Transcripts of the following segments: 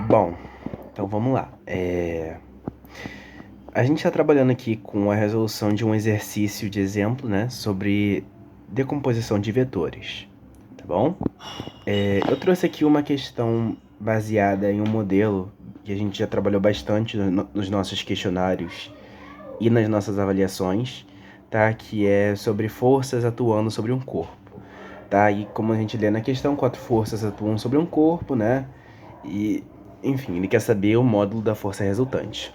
Bom, então vamos lá. A gente está trabalhando aqui com a resolução de um exercício de exemplo, né, sobre decomposição de vetores, tá bom? Eu trouxe aqui uma questão baseada em um modelo que a gente já trabalhou bastante nos nossos questionários e nas nossas avaliações, tá? Que é sobre forças atuando sobre um corpo, tá? E como a gente lê na questão, 4 forças atuam sobre um corpo, né? E, enfim, ele quer saber o módulo da força resultante.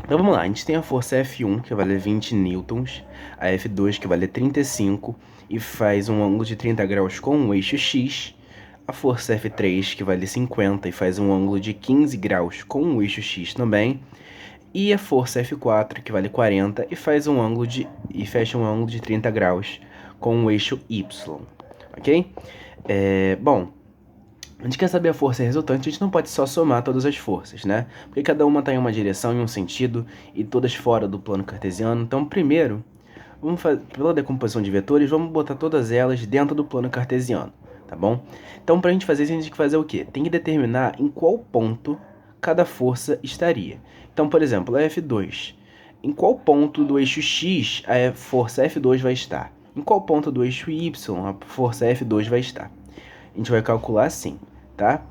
Então vamos lá, a gente tem a força F1, que vale 20 newtons, a F2, que vale 35 e faz um ângulo de 30 graus com o eixo X, a força F3, que vale 50 e faz um ângulo de 15 graus com o eixo X também, e a força F4, que vale 40 e faz um ângulo e fecha um ângulo de 30 graus com o eixo Y, ok? Bom, a gente quer saber a força resultante, a gente não pode só somar todas as forças, né? Porque cada uma está em uma direção, em um sentido, e todas fora do plano cartesiano. Então, primeiro, pela decomposição de vetores, vamos botar todas elas dentro do plano cartesiano, tá bom? Então, para a gente fazer isso, a gente tem que fazer o quê? Tem que determinar em qual ponto cada força estaria. Então, por exemplo, a F2. Em qual ponto do eixo X a força F2 vai estar? Em qual ponto do eixo Y a força F2 vai estar? A gente vai calcular assim, tá?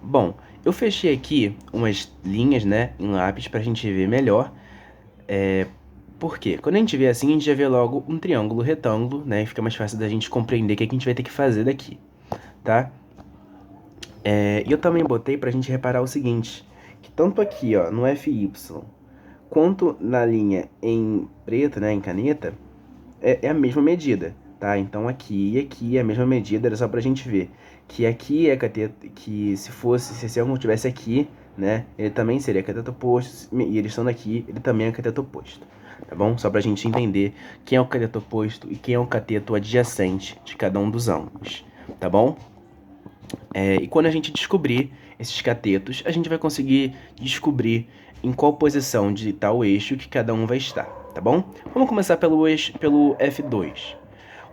Bom, eu fechei aqui umas linhas, né, em lápis pra gente ver melhor. Por quê? Quando a gente vê assim, a gente já vê logo um triângulo retângulo, né? E fica mais fácil da gente compreender o que a gente vai ter que fazer daqui, tá? E eu também botei pra gente reparar o seguinte, que tanto aqui, ó, no FY, quanto na linha em preto, né, em caneta, é a mesma medida, tá? Então aqui e aqui é a mesma medida, era só pra gente ver que aqui é cateto, que se esse ângulo tivesse aqui, né, ele também seria cateto oposto, e eles estando aqui, ele também é cateto oposto, tá bom? Só pra gente entender quem é o cateto oposto e quem é o cateto adjacente de cada um dos ângulos, tá bom? E quando a gente descobrir esses catetos, a gente vai conseguir descobrir em qual posição de tal eixo que cada um vai estar, tá bom? Vamos começar pelo F2.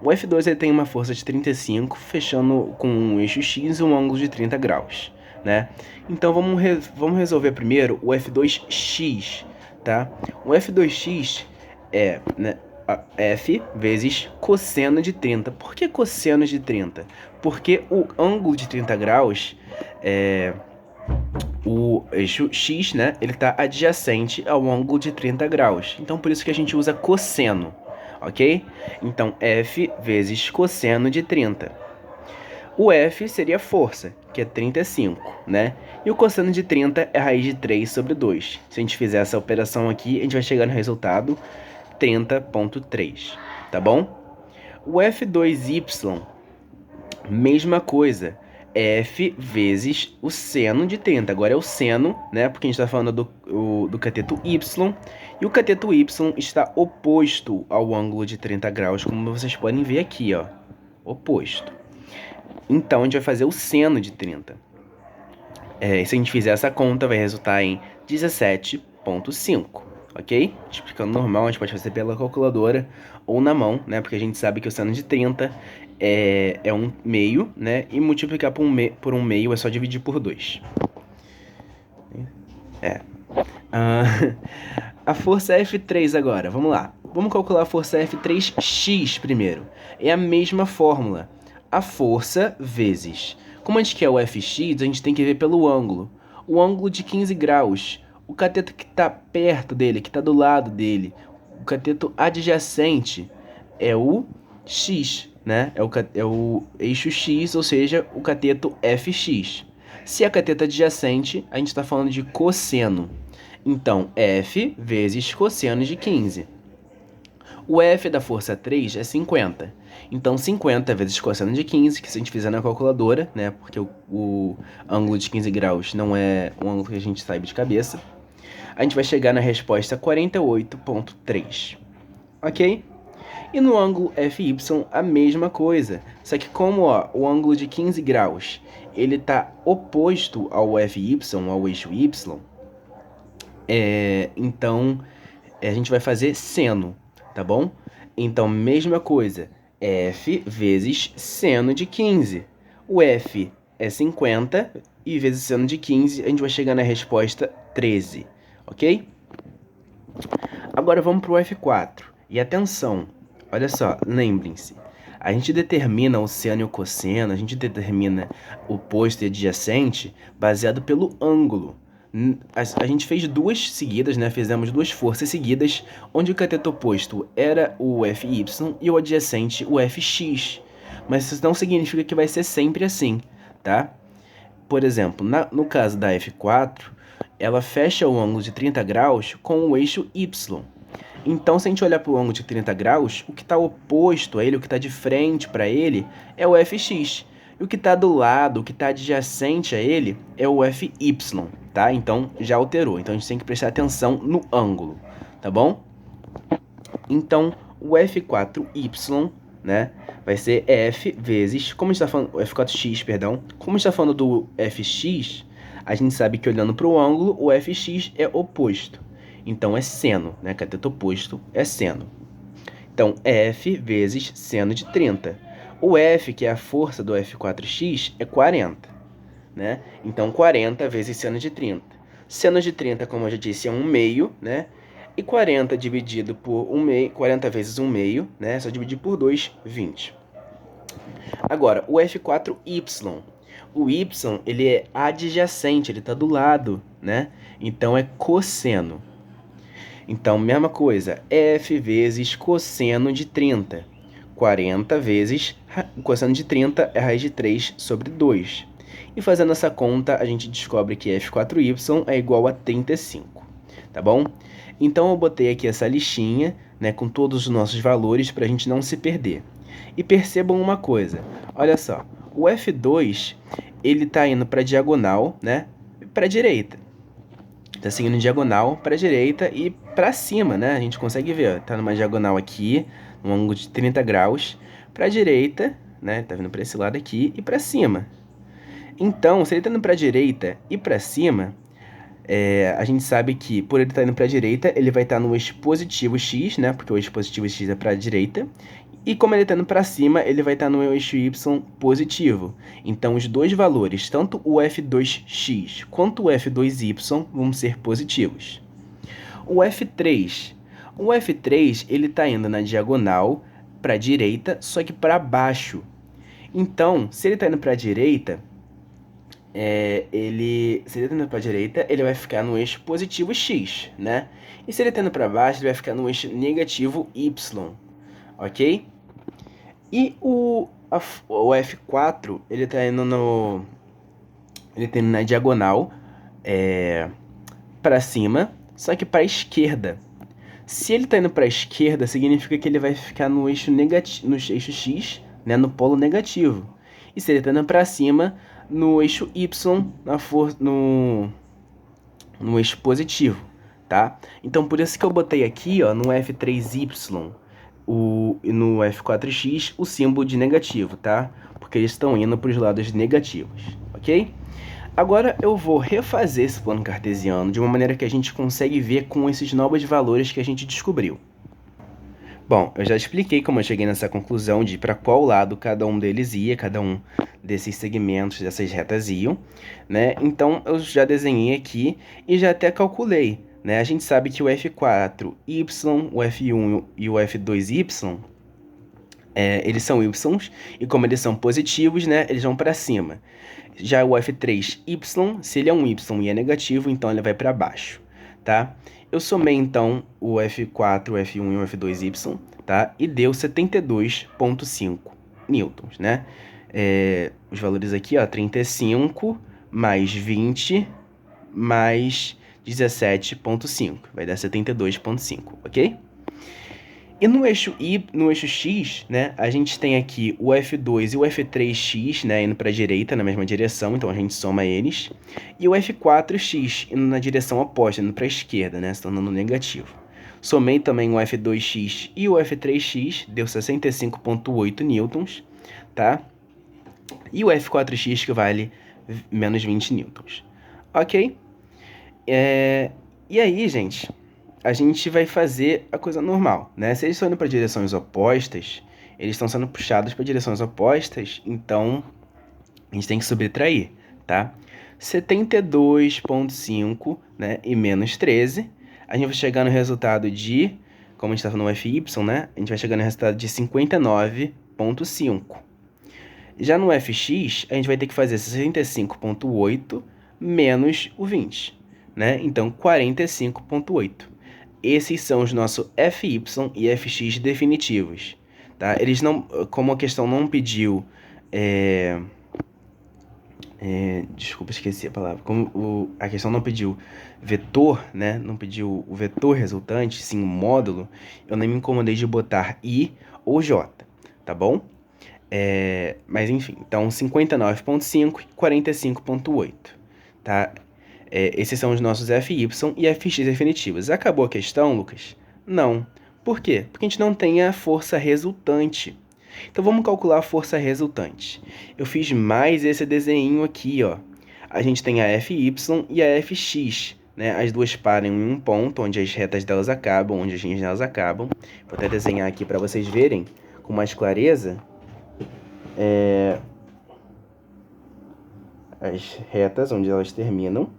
O F2 ele tem uma força de 35, fechando com um eixo X e um ângulo de 30 graus, né? Então vamos resolver primeiro o F2x, tá? O F2x é, né, F vezes cosseno de 30. Por que cosseno de 30? Porque o ângulo de 30 graus, o eixo X, né, ele está adjacente ao ângulo de 30 graus. Então, por isso que a gente usa cosseno, ok? Então, F vezes cosseno de 30. O F seria força, que é 35, né? E o cosseno de 30 é raiz de 3 sobre 2. Se a gente fizer essa operação aqui, a gente vai chegar no resultado 30,3, tá bom? O F2y, mesma coisa, F vezes o seno de 30. Agora é o seno, né? Porque a gente está falando do cateto Y. E o cateto Y está oposto ao ângulo de 30 graus, como vocês podem ver aqui, ó. Oposto. Então, a gente vai fazer o seno de 30. Se a gente fizer essa conta, vai resultar em 17,5, ok? Explicando normal, a gente pode fazer pela calculadora ou na mão, né? Porque a gente sabe que o seno de 30 é um meio, né? E multiplicar por um meio é só dividir por 2. A força F3 agora, vamos lá. Vamos calcular a força F3x primeiro. É a mesma fórmula. A força vezes. Como a gente quer o Fx, a gente tem que ver pelo ângulo. O ângulo de 15 graus. O cateto que está perto dele, que está do lado dele. O cateto adjacente é o x, né? É o eixo x, ou seja, o cateto Fx. Se é cateto adjacente, a gente está falando de cosseno. Então, F vezes cosseno de 15. O F da força 3 é 50. Então, 50 vezes cosseno de 15, que se a gente fizer na calculadora, né? Porque o ângulo de 15 graus não é um ângulo que a gente saiba de cabeça. A gente vai chegar na resposta 48,3. Ok? E no ângulo FY, a mesma coisa. Só que como ó, o ângulo de 15 graus ele está oposto ao FY, ao eixo Y, então a gente vai fazer seno, tá bom? Então, mesma coisa, F vezes seno de 15. O F é 50, e vezes seno de 15, a gente vai chegar na resposta 13, ok? Agora vamos para o F4. E atenção, olha só, lembrem-se, a gente determina o seno e o cosseno, a gente determina o oposto e adjacente baseado pelo ângulo. A gente fez duas seguidas, né? Fizemos duas forças seguidas, onde o cateto oposto era o FY e o adjacente o FX. Mas isso não significa que vai ser sempre assim, tá? Por exemplo, no caso da F4, ela fecha o ângulo de 30 graus com o eixo Y. Então, se a gente olhar para o ângulo de 30 graus, o que está oposto a ele, o que está de frente para ele, é o FX. E o que está do lado, o que está adjacente a ele, é o FY, tá? Então, já alterou. Então, a gente tem que prestar atenção no ângulo, tá bom? Então, o F4Y, né, vai ser F vezes, como a gente está falando, o F4X, perdão, como a gente está falando do FX, a gente sabe que olhando para o ângulo, o FX é oposto. Então, é seno, né? Cateto oposto é seno. Então, F vezes seno de 30. O F, que é a força do F4x, é 40, né? Então, 40 vezes seno de 30. Seno de 30, como eu já disse, é 1 meio, né? E 40 dividido por 1 meio, 40 vezes 1 meio, né? Só dividir por 2, 20. Agora, o F4y. O y, ele é adjacente, ele está do lado, né? Então, é cosseno. Então, mesma coisa, F vezes cosseno de 30. 40 vezes cosseno de 30 é raiz de 3 sobre 2. E fazendo essa conta, a gente descobre que F4y é igual a 35, tá bom? Então, eu botei aqui essa listinha, né, com todos os nossos valores para a gente não se perder. E percebam uma coisa, olha só, o F2, ele está indo para a diagonal, né, para a direita. Tá seguindo diagonal para a direita e para cima, né? A gente consegue ver, ó, tá numa diagonal aqui, num ângulo de 30 graus, para a direita, né? Tá vindo para esse lado aqui e para cima. Então, se ele tá indo para a direita e para cima, a gente sabe que por ele estar indo para a direita, ele vai estar no eixo positivo x, né? Porque o eixo positivo x é para a direita. E como ele está indo para cima, ele vai estar no eixo y positivo. Então, os dois valores, tanto o f2x quanto o f2y, vão ser positivos. O F3. O F3, ele está indo na diagonal para a direita, só que para baixo. Então, se ele está indo para a direita, ele vai ficar no eixo positivo x, né? E se ele está indo para baixo, ele vai ficar no eixo negativo y. Ok? E o F4, ele tá indo na diagonal para cima, só que para a esquerda. Se ele tá indo para a esquerda, significa que ele vai ficar no eixo negativo, no eixo x, né, no polo negativo. E se ele tá indo para cima, no eixo y, no eixo positivo, tá? Então, por isso que eu botei aqui, ó, no F3y, no F4x, o símbolo de negativo, tá? Porque eles estão indo para os lados negativos, ok? Agora eu vou refazer esse plano cartesiano de uma maneira que a gente consegue ver com esses novos valores que a gente descobriu. Bom, eu já expliquei como eu cheguei nessa conclusão de para qual lado cada um deles ia, cada um desses segmentos, dessas retas iam, né? Então eu já desenhei aqui e já até calculei, né? A gente sabe que o F4y, o F1 e o F2y, eles são y's, e como eles são positivos, né, eles vão para cima. Já o F3y, se ele é um y e é negativo, então ele vai para baixo, tá? Eu somei, então, o F4, o F1 e o F2y, tá? E deu 72,5 newtons, né? Os valores aqui, ó, 35 mais 20 mais 17,5, vai dar 72,5, ok? E no eixo x, né, a gente tem aqui o F2 e o F3x, né, indo para a direita, na mesma direção, então a gente soma eles. E o F4x indo na direção oposta, indo para a esquerda, né, se tornando negativo. Somei também o F2x e o F3x, deu 65,8 newtons, tá? E o F4x que vale menos 20 newtons, ok? E aí, gente, a gente vai fazer a coisa normal, né? Se eles estão indo para direções opostas, eles estão sendo puxados para direções opostas, então A gente tem que subtrair, tá? 72,5, né, e menos 13, a gente vai chegar no resultado de, como a gente está falando no FY, né, a gente vai chegar no resultado de 59,5. Já no FX, a gente vai ter que fazer 65,8 menos o 20, né? Então, 45,8. Esses são os nossos FY e FX definitivos, tá? Eles não, como a questão não pediu, desculpa, esqueci a palavra. Como a questão não pediu vetor, né? Não pediu o vetor resultante, sim o módulo, eu nem me incomodei de botar I ou J, tá bom? Mas enfim, então 59,5 e 45,8, tá? Esses são os nossos FY e FX definitivos. Acabou a questão, Lucas? Não. Por quê? Porque a gente não tem a força resultante. Então vamos calcular a força resultante. Eu fiz mais esse desenho aqui, ó. A gente tem a FY e a FX, né? As duas param em um ponto, onde as retas delas acabam, onde as linhas delas acabam. Vou até desenhar aqui para vocês verem com mais clareza. As retas onde elas terminam,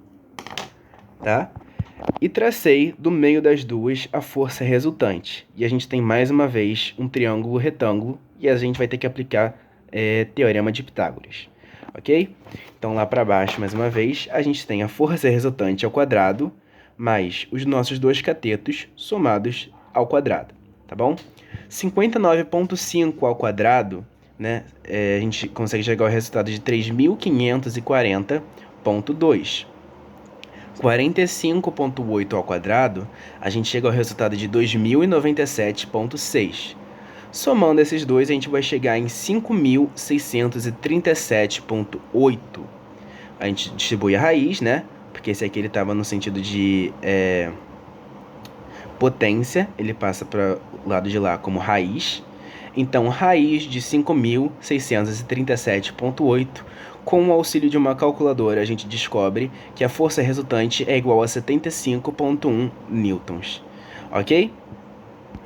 tá? E tracei do meio das duas a força resultante. E a gente tem mais uma vez um triângulo retângulo e a gente vai ter que aplicar teorema de Pitágoras, ok? Então lá para baixo, mais uma vez, a gente tem a força resultante ao quadrado mais os nossos dois catetos somados ao quadrado, tá bom? 59,5 ao quadrado, né? A gente consegue chegar ao resultado de 3.540,2. 45,8 ao quadrado, a gente chega ao resultado de 2.097,6. Somando esses dois, a gente vai chegar em 5.637,8. A gente distribui a raiz, né? Porque esse aqui ele estava no sentido de potência, ele passa para o lado de lá como raiz. Então, raiz de 5.637,8, com o auxílio de uma calculadora, a gente descobre que a força resultante é igual a 75,1 newtons, ok?